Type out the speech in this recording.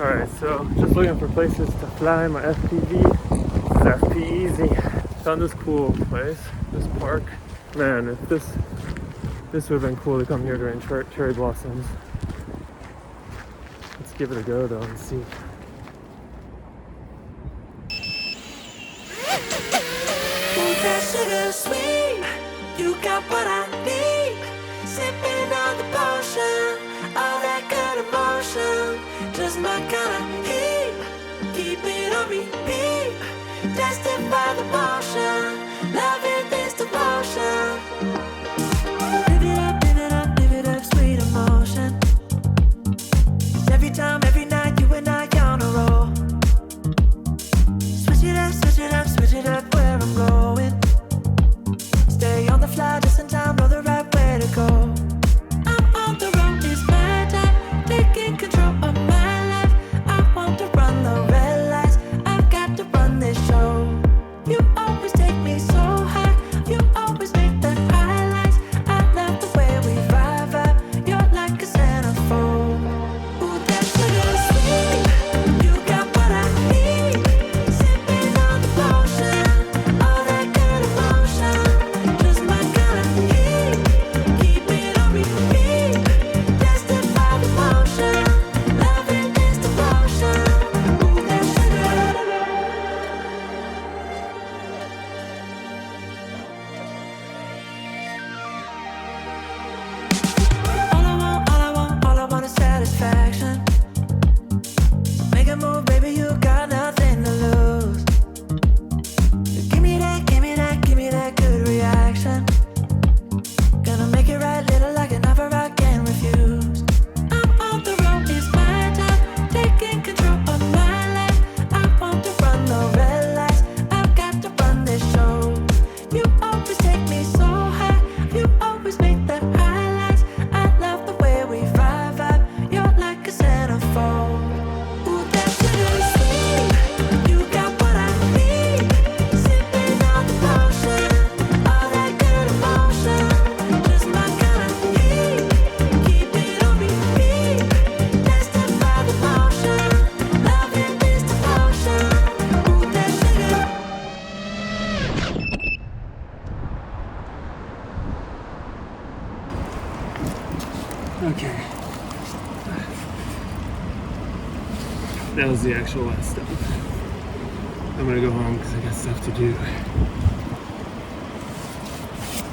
Alright, so just looking for places to fly my FPV. It's FPEZ. Found this cool place, this park. Man, if this would have been cool to come here during cherry blossoms. Let's give it a go though and see. Sugar sweet, you got what I need. Sipping on the potion, all that good emotion, just my kind of heat. Keep it on repeat, tested by the motion, loving this devotion. Live it up, sweet emotion. Every time, every night, you and I on a roll. Switch it up, switch it up, switch it up where I'm going. Stay on the fly just in time, know the right way to go. I'm on the road, it's my time, taking control of my life. I want to run the red lights, I've got to run this show. You always take me so high, you always make the highlights. I love the way we vibe, you're like a centerfold. Ooh, that sugar sweet, you got what I need. Sipping on the potion, all that good emotion, just my kind of heat. Keep it on repeat, tested by the motion, loving this devotion. Ooh, that sugar. All I want is satisfaction. Make a move, baby, you got nothing to lose. Give me that good reaction. Gonna make it right, little like an offer I can't refuse. I'm on the road, it's my time, taking control of my life. I want to run the red lights, I've got to run this show. You always take me so high, you always make the highlights. I love the way we vibe, you're like a centerfold. Ooh, that sugar sweet, you got what I need. Sipping on the potion, all that good emotion, just my kind of heat. Keep it on repeat, tested by the motion, loving this devotion. Ooh, that sugar. Okay. That was the actual last step. I'm gonna go home because I got stuff to do.